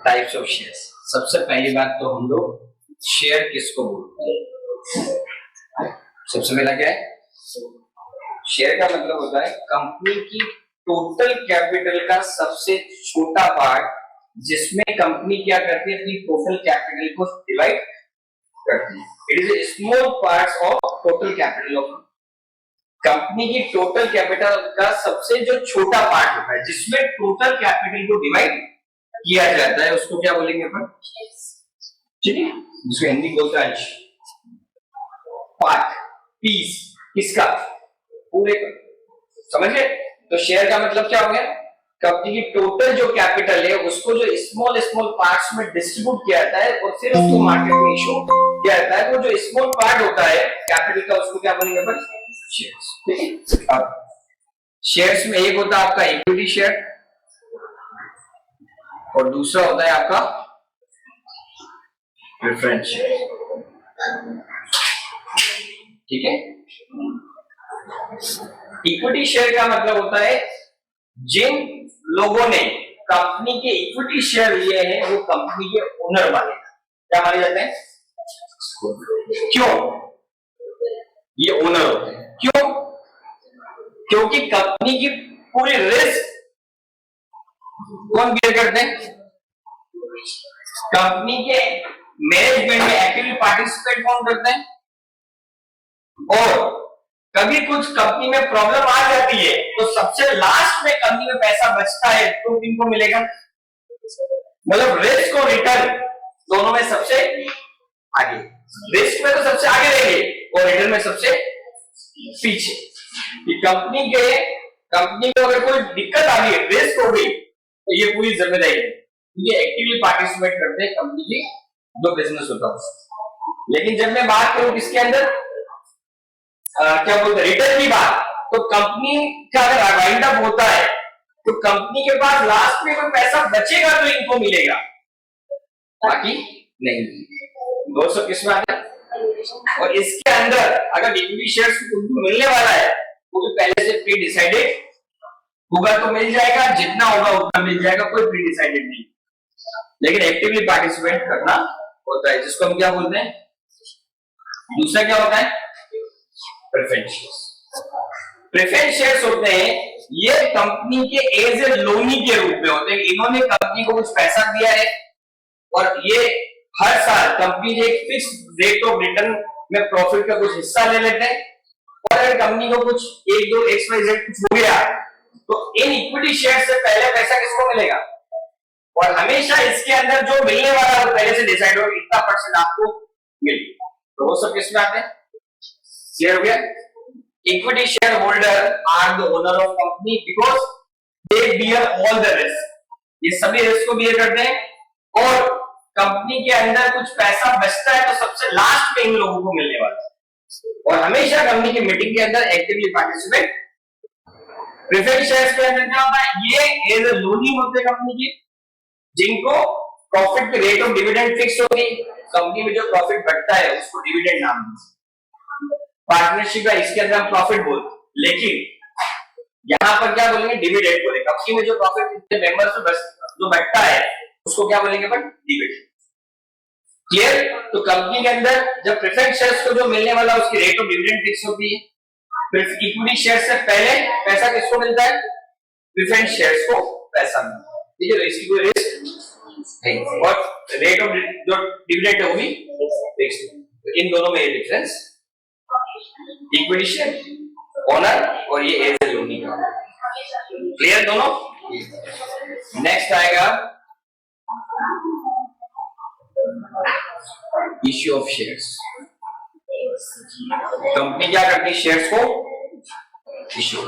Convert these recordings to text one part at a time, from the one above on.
Types of shares. सबसे पहली बात तो हम लोग शेयर किसको बोलते हैं? सबसे पहला क्या है? शेयर का मतलब होता है कंपनी की टोटल कैपिटल का सबसे छोटा पार्ट, जिसमें कंपनी क्या करती है, अपनी टोटल कैपिटल को डिवाइड करती है। It is a small part of total capital of company की टोटल कैपिटल का सबसे जो छोटा पार्ट होता है, जिसमें टोटल कैपिटल को डिवाइड किया जाता है, उसको क्या बोलेंगे अपन? ठीक है, जिसको हिंदी बोलते हैं पार्ट, पीस, किसका? पूरे का। समझ गए? तो शेयर का मतलब क्या हो गया? कंपनी की टोटल जो कैपिटल है उसको जो स्मॉल स्मॉल पार्ट्स में डिस्ट्रीब्यूट किया जाता है और फिर उसको मार्केट में इशू किया जाता है। वो जो स्मॉल पार्ट होता है कैपिटल का, उसको क्या बोलेंगे अपन? शेयर्स। ठीक है। अब शेयर्स में एक होता है आपका इक्विटी शेयर और दूसरा होता है आपका प्रेफरेंस शेयर। ठीक है। इक्विटी शेयर का मतलब होता है जिन लोगों ने कंपनी के इक्विटी शेयर लिए हैं वो कंपनी के ओनर माने, क्या माने जाते हैं? क्यों? ये ओनर होते हैं। क्यों? क्योंकि कंपनी की पूरी रिस्क कौन बेयर करते हैं? कंपनी के मैनेजमेंट में एक्टिवली पार्टिसिपेट कौन करते हैं? और कभी कुछ कंपनी में प्रॉब्लम आ जाती है तो सबसे लास्ट में कंपनी में पैसा बचता है तो किनको मिलेगा? मतलब रिस्क और रिटर्न दोनों में सबसे आगे। रिस्क में तो सबसे आगे रहेंगे और रिटर्न में सबसे पीछे। कंपनी को अगर कोई दिक्कत आ गई, रिस्क हो गई, तो ये पूरी जिम्मेदारी है। ये एक्टिवली पार्टिसिपेट करते हैं कंपनी की जो बिजनेस होता है। लेकिन जब मैं बात करूं किसके अंदर, क्या बोलते हैं, रिटर्न की बात, तो कंपनी का अगर वाइंड अप होता है तो कंपनी के पास लास्ट में कोई पैसा बचेगा तो इनको मिलेगा, बाकी नहीं। 200 किस में आता है। और इसके अंदर अगर इक्विटी शेयर्स उनको मिलने वाला है वो भी पहले से प्री डिसाइडेड होगा तो मिल जाएगा, जितना होगा उतना मिल जाएगा, कोई प्री डिसाइडेड नहीं। लेकिन एक्टिवली पार्टिसिपेट करना होता है, जिसको हम क्या बोलते हैं? दूसरा क्या होता है? Preference shares. प्रेफरेंस शेयर्स होते हैं ये कंपनी के एज ए लोनी के रूप में होते हैं। इन्होंने कंपनी को कुछ पैसा दिया है और ये हर साल कंपनी के एक फिक्स रेट ऑफ रिटर्न में प्रॉफिट का कुछ हिस्सा ले लेते हैं। और अगर कंपनी को कुछ एक दो XYZ कुछ हो गया तो इन इक्विटी शेयर से पहले पैसा किसको मिलेगा? और हमेशा इसके अंदर जो मिलने वाला है वो पहले से डिसाइड हो, इतना % आपको मिलेगा। तो वो सब किसमें आते हैं? क्लियर हो गया? Equity share holder are the owner of company because they bear all the risk. ये सभी रिस्क को बियर करते हैं और कंपनी के अंदर कुछ पैसा बचता है तो सबसे लास्ट में इन लोगों को मिलने वाला है। और हमेशा कंपनी की मीटिंग के अंदर एक्टिवली पार्टिसिपेट। प्रेफरेंस शेयर्स के अंदर क्या होता है? ये एज ए लोनी होते हैं कंपनी की, जिनको प्रॉफिट की रेट ऑफ डिविडेंड फिक्स होगी। कंपनी में जो प्रॉफिट बढ़ता है उसको डिविडेंड नाम है। पार्टनरशिप है, इसके अंदर हम प्रॉफिट बोलते, लेकिन यहां पर क्या बोलेंगे? डिविडेंड बोलेंगे। कंपनी में जो प्रॉफिट मेंबर से जो बढ़ता है उसको क्या बोलेंगे? अपन डिविडेंड। क्लियर? तो कंपनी के अंदर जब प्रेफरेंस शेयर्स को जो मिलने वाला उसकी रेट ऑफ डिविडेंड फिक्स होती है। फिर इक्विटी शेयर से पहले पैसा किसको मिलता है? प्रेफरेंस शेयर्स को पैसा मिलता है। ठीक है, इसकी कोई रिस्क नहीं और रेट ऑफ जो डिविडेंड है वो भी फिक्स है। तो इन दोनों में ये डिफरेंस, इक्विटी शेयर ओनर और ये एज ए लोनी का। क्लियर दोनों? नेक्स्ट आएगा इश्यू ऑफ शेयर्स। कंपनी क्या करती है? शेयर्स को इश्यू।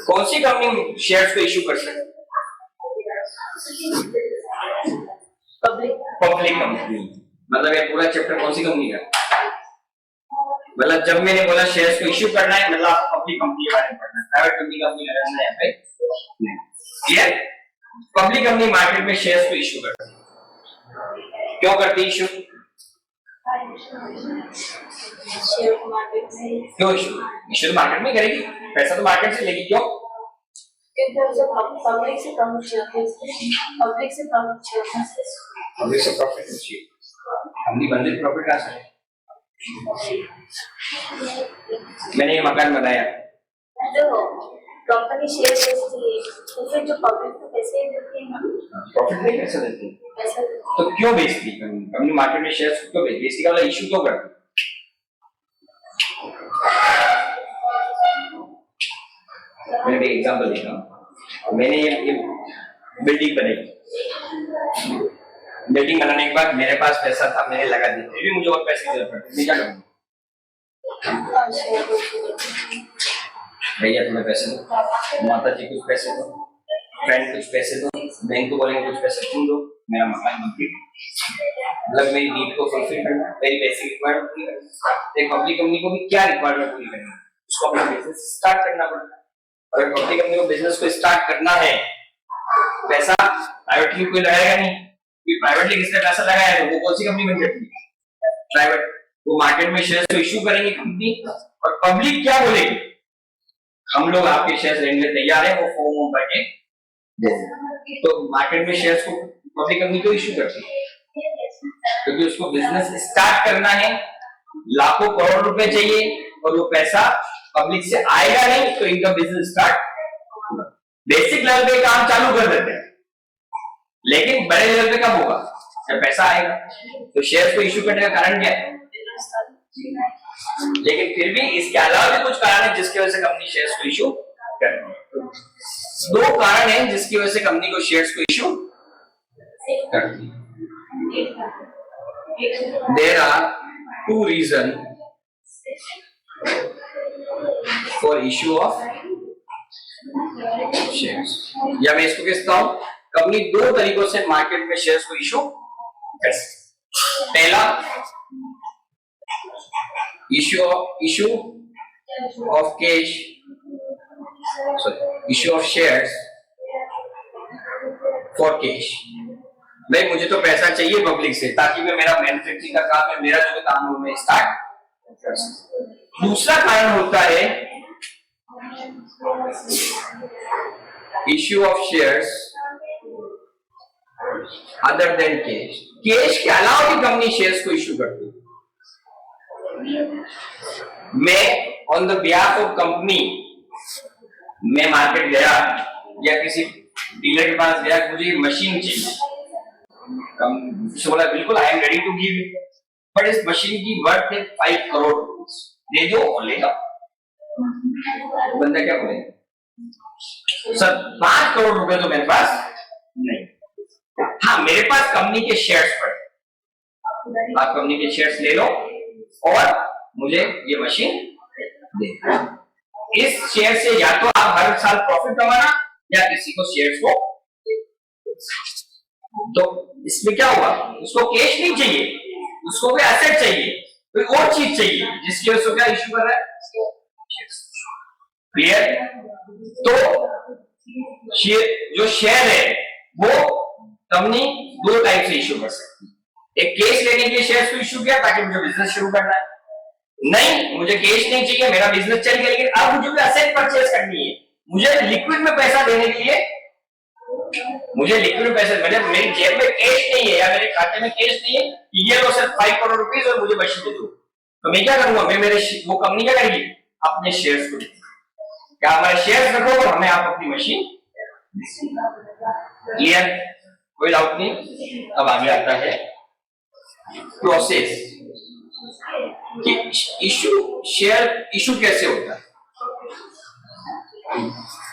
कौन सी कंपनी शेयर्स को इश्यू कर सकती है? Public company. मतलब ये पूरा चैप्टर कौन सी कंपनी का? मतलब जब मैंने बोला शेयर्स को इश्यू करना है, मतलब आपको पब्लिक कंपनी के बारे में पढ़ना है, प्राइवेट कंपनी का मुझे लगाना है भाई। क्लियर? पब्लिक कंपनी मार्केट में शेयर्स को इश्यू करती है। क्यों करती है इश्यू? क्यों इश्यू? इश्यू तो मार्केट में करेगी, पैसा तो मार्केट से लेगी। क्यों? पब्लिक से प्रॉफिट चाहिए, हमने बंदे प्रॉफिट आ सकते। मैंने ये मकान बनाया, जो कंपनी शेयर बेचती है तो फिर जो पब्लिक को पैसे देती है ना, प्रॉफिट नहीं पैसा देती, तो क्यों बेचती कंपनी मार्केट में शेयर्स क्यों बेचती? इसका वाला इशू क्यों करती? मैं एक एग्जांपल देता हूँ। मैंने ये बिल्डिंग बनाई, बिल्डिंग बनाने के बाद मेरे पास पैसा था, मैंने लगा दिया, फिर भी मुझे और पैसे की जरूरत है, मैं क्या करूँ? भैया तुम्हें पैसे दो, माता जी कुछ पैसे दो, फ्रेंड कुछ पैसे दो, बैंक को बोलेंगे कुछ पैसे तुम दो, मेरा मकान कंप्लीट, मतलब मेरी नीड को फुलफिल करना, मेरी बेसिक रिक्वायरमेंट पूरी करना। एक पब्लिक कंपनी को भी क्या रिक्वायरमेंट पूरी करनी है? उसको अपना बिजनेस स्टार्ट करना पड़ता है। अगर पब्लिक कंपनी को बिजनेस को स्टार्ट करना है, पैसा प्राइवेटली कोई लगाएगा नहीं, क्योंकि प्राइवेटली किसने पैसा लगाया है वो कौन सी कंपनी बन सकती है? प्राइवेट। वो मार्केट में शेयर्स को इशू करेंगे कंपनी, और पब्लिक क्या बोलेगी? हम लोग आपके शेयर्स लेने के लिए तैयार है, वो फॉर्म भर के दे दें। तो मार्केट में शेयर्स को पब्लिक कंपनी क्यों इशू करती है? क्योंकि उसको बिजनेस स्टार्ट करना है, लाखों करोड़ रुपए चाहिए, और वो पैसा पब्लिक से आएगा नहीं, तो इनका बिजनेस स्टार्ट बेसिक लेवल पे काम चालू कर देते हैं, लेकिन बड़े लेवल पे कब होगा? जब पैसा आएगा। तो शेयर्स को इशू करने का कारण क्या है? लेकिन फिर भी इसके अलावा भी कुछ कारण है जिसकी वजह से कंपनी शेयर्स को इशू करती है। दो कारण हैं जिसकी वजह से कंपनी को शेयर्स को इशू करती है। There are two reasons for issue of shares। या मैं इसको कहता हूं, कंपनी दो तरीकों से मार्केट में शेयर्स को इशू कर सकती। पहला, issue of cash, sorry, issue of shares for cash। भाई मुझे तो पैसा चाहिए पब्लिक से, ताकि मैं मेरा मैन्युफैक्चरिंग का काम है, मेरा जो भी काम है मैं स्टार्ट कर सकूं। दूसरा कारण होता है issue of shares other than cash. Cash के अलावा भी कंपनी शेयर्स को इश्यू करती है। मैं on the behalf of company, मैं मार्केट गया या किसी डीलर के पास गया, मुझे मशीन चाहिए, बोला बिल्कुल I am ready to give it, but इस मशीन की वर्थ है 5 करोड़ रुपीस, दे दो और ले जाओ। बंदा क्या बोलेगा? सर 5 करोड़ रुपए तो मेरे पास नहीं। हाँ, मेरे पास कंपनी के शेयर्स पड़े, आप कंपनी के शेयर्स ले लो और मुझे ये मशीन दे। इस शेयर से या तो आप हर साल प्रॉफिट कमाना या किसी को शेयर्स को। तो इसमें क्या होगा? उसको कैश नहीं चाहिए, उसको कोई एसेट चाहिए, कोई और चीज चाहिए, जिसकी वजह से क्या इशू कर रहा है? क्लियर? तो जो शेयर है वो कंपनी दो टाइप से इशू कर सकती है। एक, कैश लेने के लिए शेयर्स को इशू किया ताकि मुझे बिजनेस शुरू करना है, नहीं मुझे कैश नहीं चाहिए, मेरा बिजनेस चल गया, लेकिन अब मुझे एसेट परचेज करनी है, मुझे लिक्विड में पैसा देने के लिए, मुझे लिक्विड पैसे, मतलब मेरी जेब में कैश नहीं है या मेरे खाते में कैश नहीं है, ये लो सिर्फ 5 करोड़ रुपीस और मुझे मशीन दे दो, तो मैं क्या करूंगा? मैं मेरे वो कंपनी क्या करेगी? अपने शेयर्स को, क्या हमारे शेयर्स रखो और हमें आप अपनी मशीन। क्लियर? कोई डाउट नहीं। अब आगे आता है प्रोसेस कि इशू, शेयर इशू कैसे होता है,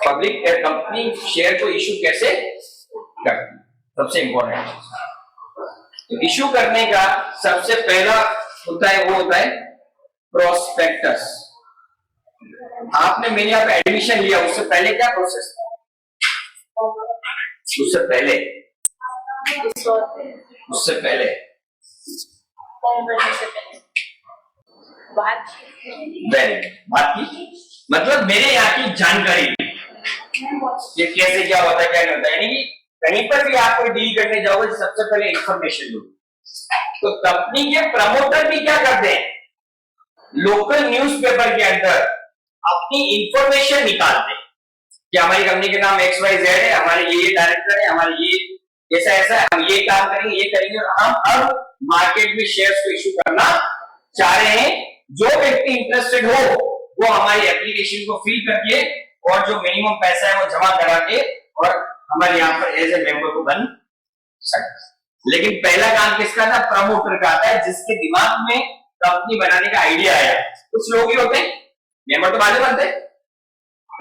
पब्लिक कंपनी शेयर को इशू कैसे करती है, सबसे इंपॉर्टेंट। तो इशू करने का सबसे पहला होता है, वो होता है प्रोस्पेक्टस। आपने मेरे यहाँ पे एडमिशन लिया, उससे पहले क्या प्रोसेस था? उससे पहले बात की, मतलब मेरे यहाँ की जानकारी, ये कैसे क्या होता है क्या नहीं होता है, यानी कि कहीं पर भी आप कोई डील करने जाओगे तो सबसे पहले इंफॉर्मेशन लो। तो कंपनी के प्रमोटर भी क्या करते हैं? लोकल न्यूज़पेपर के अंदर अपनी इंफॉर्मेशन निकालते हैं कि हमारी कंपनी के नाम XYZ है, हमारे ये डायरेक्टर है, हमारे ये ऐसा ऐसा है, हम ये काम करेंगे, ये करेंगे, और हम अब मार्केट में शेयर्स को इशू करना चाह रहे हैं। जो व्यक्ति इंटरेस्टेड हो वो हमारी एप्लीकेशन को फिल करके और जो मिनिमम पैसा है वो जमा करा के और हमारे यहाँ पर एज ए मेंबर को बन सकता है। लेकिन पहला काम किसका था? प्रमोटर का आता है, जिसके दिमाग में कंपनी बनाने का आइडिया आया। कुछ लोग ही होते हैं, मेंबर तो बाद में बनते हैं।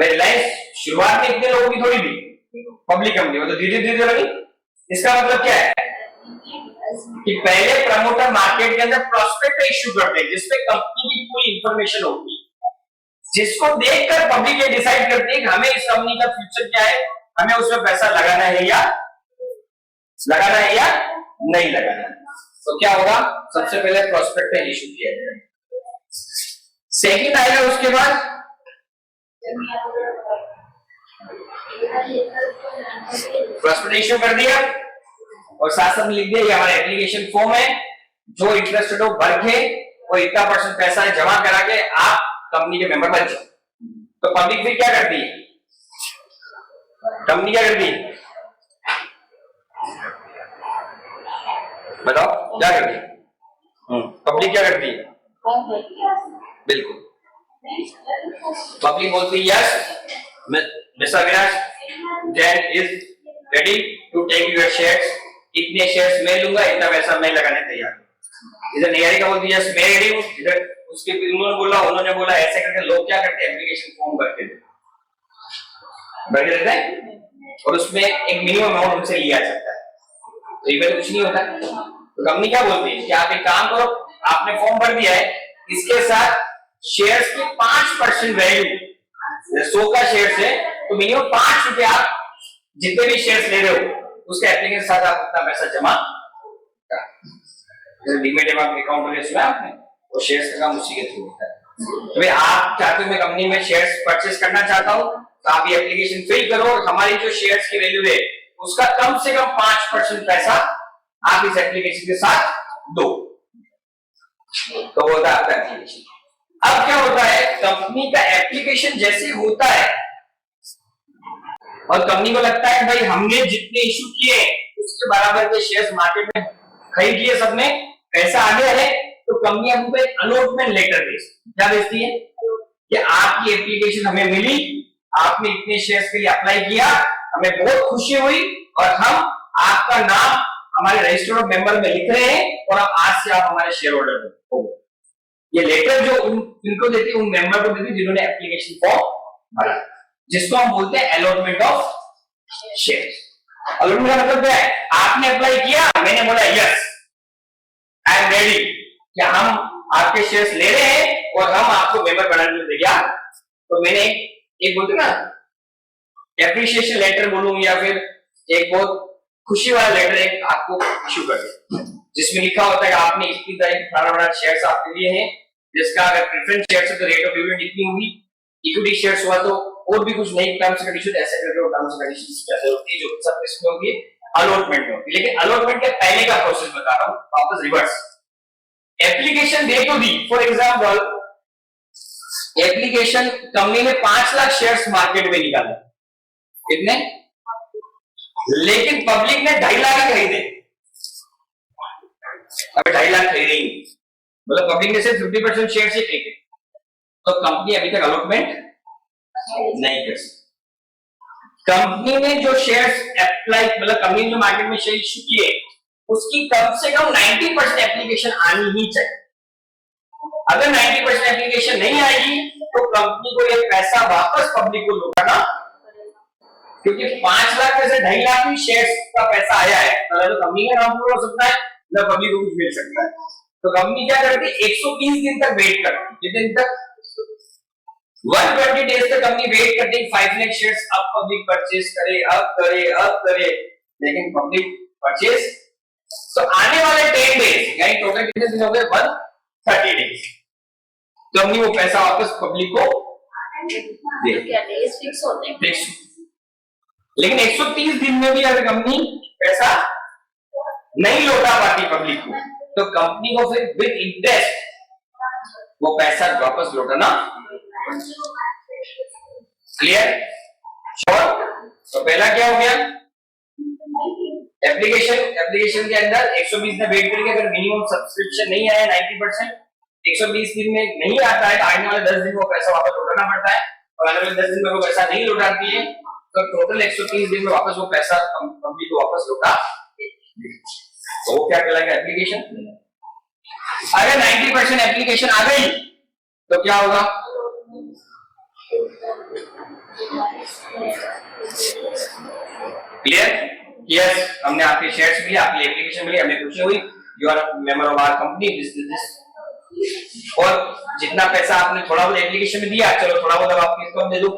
रिलायंस शुरुआत में इतने लोगों की थोड़ी थी, पब्लिक कंपनी, वो तो धीरे धीरे बनी। इसका मतलब क्या है कि पहले प्रमोटर मार्केट के अंदर प्रॉस्पेक्ट इश्यू करते हैं जिसमें कंपनी की पूरी इंफॉर्मेशन होगी, जिसको देखकर पब्लिक ये डिसाइड करती है कि हमें इस कंपनी का फ्यूचर क्या है, हमें उसमें पैसा लगाना है या नहीं लगाना है। तो क्या होगा? सबसे पहले प्रॉस्पेक्ट इश्यू किया जाएगा। सेकंड आएगा उसके बाद प्रॉस्पेक्ट इश्यू कर दिया और साथ साथ लिख दिया ये हमारा एप्लीकेशन फॉर्म है, जो इंटरेस्टेड हो भर के और इतना % पैसा जमा करा के आप कंपनी के मेंबर बन जाओ। तो पब्लिक फिर क्या करती है? कंपनी क्या करती है? बताओ क्या करती है? पब्लिक क्या करती है? बिल्कुल, पब्लिक बोलती है yes mister Avinash Jain is ready to take your shares, इतने शेयर्स मैं लूंगा, इतना पैसा मैं लगाने तैयार हूं। इधर नियारी का बोलती है यस मैं रेडी हूं, इधर उसके उन्होंने बोला, ऐसे करके लोग क्या करते हैं? एप्लीकेशन फॉर्म भर के देते हैं और उसमें एक मिनिमम अमाउंट उनसे लिया जाता है। तो ये कुछ नहीं होता। तो कंपनी क्या बोलती है कि आप एक काम करो, आपने फॉर्म भर दिया है, इसके साथ शेयर्स की 5% वैल्यू, 100 का शेयर्स है तो मिनिमम 5 रुपए आप जितने भी शेयर्स ले रहे हो उसके एप्लीकेशन के साथ आप उतना पैसा जमा कर। डीमेट अकाउंट वगैरह सुना आपने, वो शेयर्स का काम उसी के थ्रू होता है। तो भाई आप चाहते हो मैं कंपनी में शेयर्स परचेस करना चाहता हूं, तो आप ये एप्लीकेशन फिल करो और हमारी जो शेयर्स की वैल्यू है उसका कम से कम 5% पैसा आप इस एप्लीकेशन के साथ दो, तो होता है आपका एप्लीकेशन। अब क्या होता है? कंपनी का एप्लीकेशन जैसे होता है और कंपनी को लगता है भाई हमने जितने इशू किए उसके बराबर के शेयर्स मार्केट में खरीद लिए, सबने पैसा आ गया है, तो कंपनी हमको एक अलॉटमेंट लेटर भेजती। क्या भेजती है? कि आपकी एप्लीकेशन हमें मिली, आपने इतने शेयर्स के लिए अप्लाई किया, हमें बहुत खुशी हुई और हम आपका नाम हमारे रजिस्टर ऑफ मेंबर में लिख रहे हैं और अब आज से आप हमारे शेयर होल्डर हो। ये लेटर जो उनको देती है, उन मेंबर को देती है जिन्होंने एप्लीकेशन फॉर्म भरा, जिसको हम बोलते हैं अलॉटमेंट ऑफ शेयर्स। अलॉटमेंट का मतलब क्या है? आपने अप्लाई किया, मैंने बोला यस आई एम रेडी, क्या हम आपके शेयर्स ले रहे हैं और हम आपको मेंबर बनाने में तैयार। तो मैंने एक बोलते ना एप्रिसिएशन लेटर बोलूं या फिर एक बहुत खुशी वाला लेटर एक आपको इशू कर दिया, जिसमें लिखा होता है कि आपने इतनी तारीख बड़ा शेयर्स आपके लिए हैं, जिसका अगर प्रेफरेंस शेयर्स है तो रेट ऑफ डिविडेंड इतनी होगी, इक्विटी शेयर्स हुआ तो और भी कुछ नई टर्म्स कंडीशन ऐसे करके टर्म्स कंडीशंस कैसे होती है जो सब इसमें होगी अलॉटमेंट में होगी। लेकिन अलॉटमेंट के पहले का प्रोसेस बता रहा हूं, वापस रिवर्स। एप्लीकेशन दे तो दी, फॉर एग्जांपल एप्लीकेशन कंपनी ने 5 लाख शेयर्स मार्केट में निकाले, कितने? लेकिन पब्लिक ने 2.5 लाख ही खरीदे। अब 2.5 लाख खरीदेंगे मतलब पब्लिक ने सिर्फ 50% शेयर से खरीदे, तो कंपनी अभी तक अलॉटमेंट नहीं कर सकती। कंपनी ने जो शेयर्स अप्लाई मतलब कंपनी जो मार्केट में शेयर इश्यू किए उसकी कम से कम 90% एप्लीकेशन आनी ही चाहिए। अगर 90% एप्लीकेशन नहीं आएगी तो कंपनी को ये पैसा वापस पब्लिक को लौटाना, क्योंकि 5 लाख में से 2.5 लाख ही शेयर्स का पैसा आया है, तो कंपनी का नाम पूरा हो सकता है ना पब्लिक को कुछ मिल सकता है। तो कंपनी क्या करती है? 120 दिन तक वेट करती है। कितने दिन तक? 120 डेज तक कंपनी वेट करती है 5 लाख शेयर्स अब पब्लिक परचेस करे, अब करे, लेकिन पब्लिक परचेस तो आने वाले 10 डेज यानी टोटल कितने दिन हो गए? 130 डेज कंपनी वो पैसा वापस पब्लिक को दे। क्या डेज फिक्स होते हैं? लेकिन 130 दिन में भी अगर कंपनी पैसा नहीं लौटा पाती पब्लिक को, तो कंपनी को फिर विद इंटरेस्ट वो पैसा वापस लौटाना। क्लियर? तो पहला क्या हो गया, एप्लीकेशन के अंदर 120 दिन वेट करेंगे, अगर मिनिमम सब्सक्रिप्शन नहीं आया 90%, 120 दिन में नहीं आता है तो आने वाले 10 दिन को पैसा वापस लौटाना पड़ता है, और आने वाले 10 दिन में वो पैसा नहीं लौटाती है तो टोटल 130 दिन में वापस वो पैसा कंपनी को वापस लौटा, तो वो क्या कहलाएगा, एप्लीकेशन। अगर 90% एप्लीकेशन आ गई तो क्या होगा, क्लियर, यस, हमने आपके शेयर्स मिले, आपकी एप्लीकेशन मिली, हमें खुशी हुई, you are member of our company, this, और जितना पैसा आपने थोड़ा बहुत एप्लीकेशन में दिया, चलो थोड़ा बहुत अब आप किसको दे दो,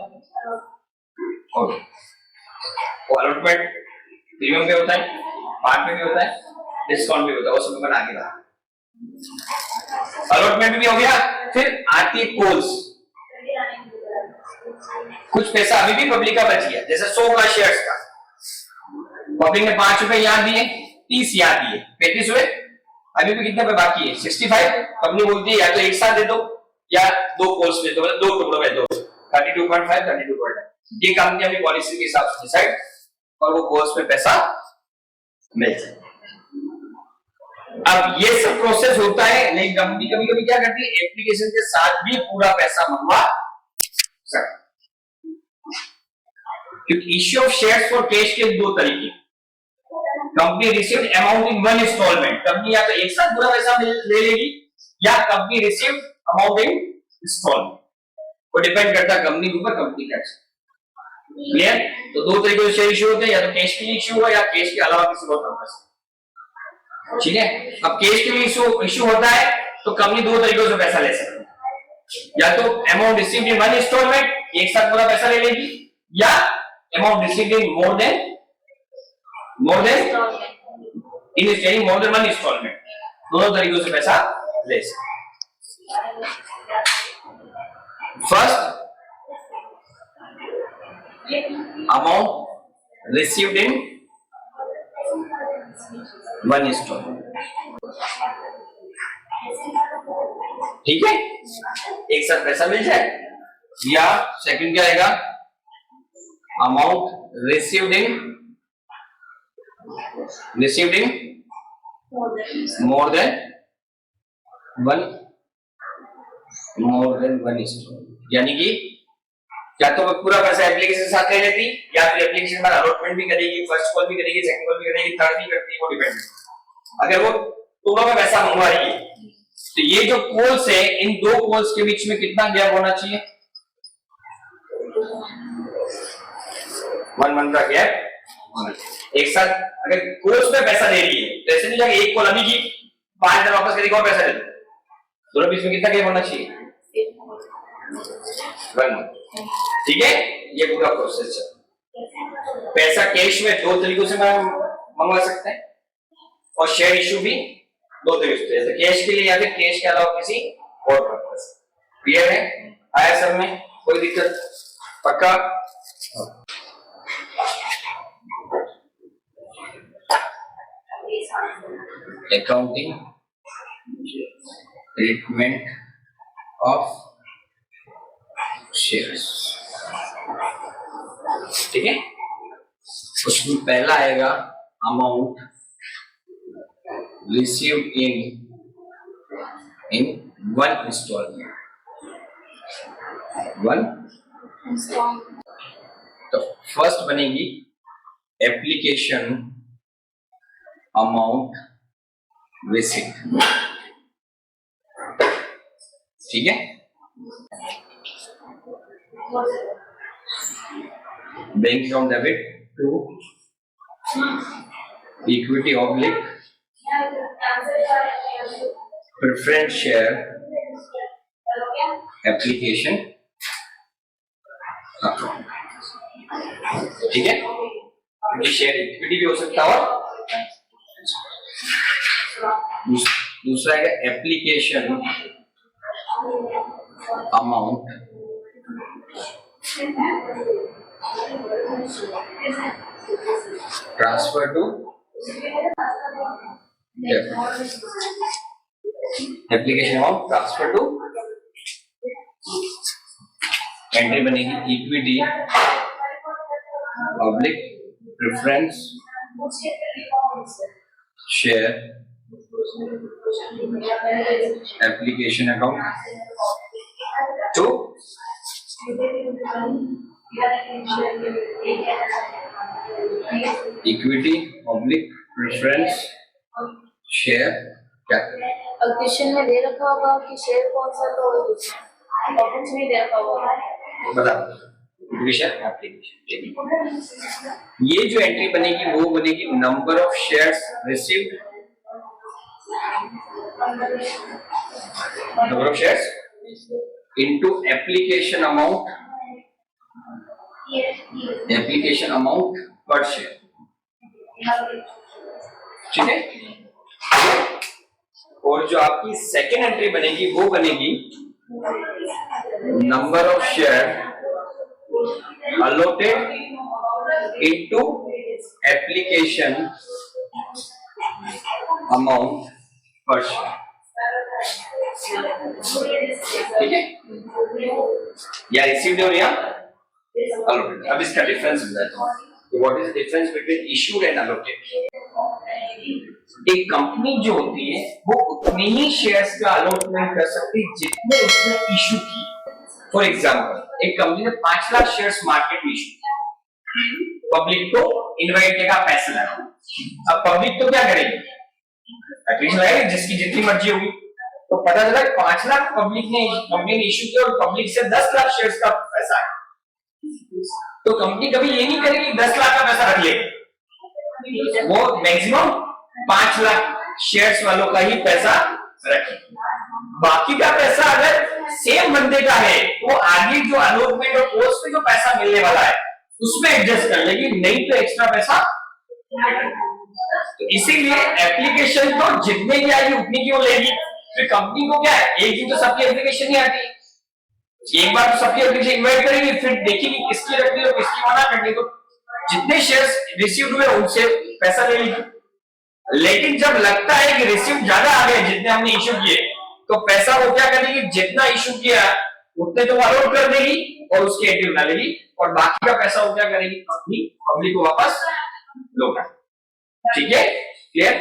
वो अलॉटमेंट प्रीमियम पे होता है, पार्ट में भी होता है, डिस्काउंट भी होता है, वो सब बना के रहा, अलॉटमेंट भी हो गया। फिर आती है कॉल्स, कुछ पैसा अभी भी पब्लिक का बच गया, जैसे 100 का शेयर्स का, पब्लिक ने 5 रुपए यहाँ दिए, 30 यहाँ दिए, 35 हुए, अभी भी कितने पे बाकी है, 65, कंपनी बोलती है या तो एक साथ दे दो या दो कॉल्स में दो, दो टुकड़ों में दो, 32.5 32.5, ये कंपनी अपनी पॉलिसी के हिसाब से डिसाइड, और वो कॉल्स में पैसा मिल जाए। अब ये सब प्रोसेस होता है, नहीं कंपनी कभी कभी क्या करती है, एप्लीकेशन के साथ भी पूरा पैसा मंगवा सकती, क्योंकि issue of shares for cash के दो तरीके, company received amount in one instalment, company या तो एक साथ पूरा पैसा ले लेगी या company received amount in instalment, वो डिपेंड करता है कंपनी के ऊपर, कंपनी का। क्लियर, तो दो तरीके से शेयर इश्यू होते हैं, या तो कैश के लिए इश्यू हुआ या कैश के अलावा किसी और पर्पस से, ठीक है। अब कैश के लिए इश्यू होता है तो कंपनी दो तरीकों से पैसा ले सकती है, या तो amount received in one instalment, एक साथ पूरा पैसा ले लेगी, या amount received in more than one instalment, दोनों तरीकों से पैसा ले सकते। First, amount received in one instalment, ठीक है, एक साथ पैसा मिल जाए, या सेकंड क्या आएगा, amount received in more than one instalment, यानी कि या तो वो पूरा पैसा एप्लीकेशन के साथ ले लेती, या फिर एप्लीकेशन में अलॉटमेंट भी करेगी, फर्स्ट कॉल भी करेगी, सेकंड कॉल भी करेगी, थर्ड भी करती है, वो डिपेंड। अगर वो दोनों में पैसा मंगवा रही है तो ये जो कॉल्स है, इन दो कॉल्स के बीच में कितना गैप होना चाहिए, 1 मंथ का गैप। एक साथ अगर कॉल्स में पैसा दे रही है तो ऐसे नहीं जाएगा एक कॉल अभी की 5 दिन वापस करेगी और पैसा दे दो, दोनों बीच में कितना गैप होना चाहिए, 1 मंथ, ठीक है। ये पूरा प्रोसेस है। पैसा कैश में दो तरीकों से मंगवा सकते हैं, और शेयर इश्यू भी दो तरीके से, कैश के लिए या फिर कैश के अलावा किसी और पर्पस। क्लियर है, आया सब में, कोई दिक्कत, पक्का। अकाउंटिंग ट्रीटमेंट ऑफ शेयर्स, ठीक है। उसमें पहला आएगा amount received in one instalment, तो फर्स्ट बनेगी एप्लीकेशन अमाउंट रिसीव्ड, ठीक है। Bank account debit to equity oblique preference share application account, ठीक है। ये शेयर इक्विटी भी हो सकता है, और दूसरा है application amount transfer to application amount transfer to, entry बनेगी equity public preference share application account to equity public preference share क्या क्वेश्चन में दे रखा होगा कि शेयर कौन सा, तो ऑप्शन में दे रखा होगा। बताओ विषय एप्लीकेशन। ये जो एंट्री बनेगी वो बनेगी number of shares received, number of shares into application amount, application amount पर शेयर। ठीक है। और जो आपकी सेकेंड एंट्री बनेगी वो बनेगी number of share allotted into application amount per share। ठीक है, या रिसीव्ड और या allotted। अब इसका डिफरेंस बताता हूँ। What is the difference between issued and allotted? एक कंपनी जो होती है वो उतने ही शेयर्स का अलॉटमेंट कर सकती है जितने उसने इशू की। फॉर एग्जांपल, एक कंपनी ने 5 लाख शेयर्स मार्केट में इशू किया, पब्लिक को इनवाइट किया पैसे लगा। अब पब्लिक तो क्या करेगी, एप्लीकेशन लगाएगी जिसकी जितनी मर्जी होगी। तो पता चला 5 लाख पब्लिक ने कंपनी ने इशू किया और पब्लिक से 10 लाख शेयर्स का पैसा है। तो कंपनी कभी ये नहीं करेगी 10 लाख का पैसा रख लेगी, वो मैक्सिमम 5 लाख शेयर्स वालों का ही पैसा रखेगी। बाकी का पैसा अगर सेम बंदे का है तो आगे जो अलॉटमेंट और पोस्ट पे जो पैसा मिलने वाला है उसमें एडजस्ट कर लेगी, नहीं तो एक्स्ट्रा पैसा। तो इसीलिए एप्लीकेशन तो जितने की आएगी उतनी की वो लेगी। फिर कंपनी को क्या है, एक दिन तो सबकी एप्लीकेशन ही आती है, एक बार तो सबकी एप्लीकेशन इनवाइट करेगी, फिर देखेगी किसकी रखनी है किसकी मना करनी है, तो जितने शेयर्स रिसीव हुए उनसे पैसा ले लेगी। लेकिन जब लगता है कि रिसीव ज्यादा आ गए जितने हमने इशू किए, तो पैसा वो क्या करेगी, जितना इशू किया उतने तो अलॉट कर देगी और उसकी एंट्री बना लेगी, और बाकी का पैसा वो क्या करेगी, कंपनी पब्लिक को वापस लौटा। ठीक है, क्लियर?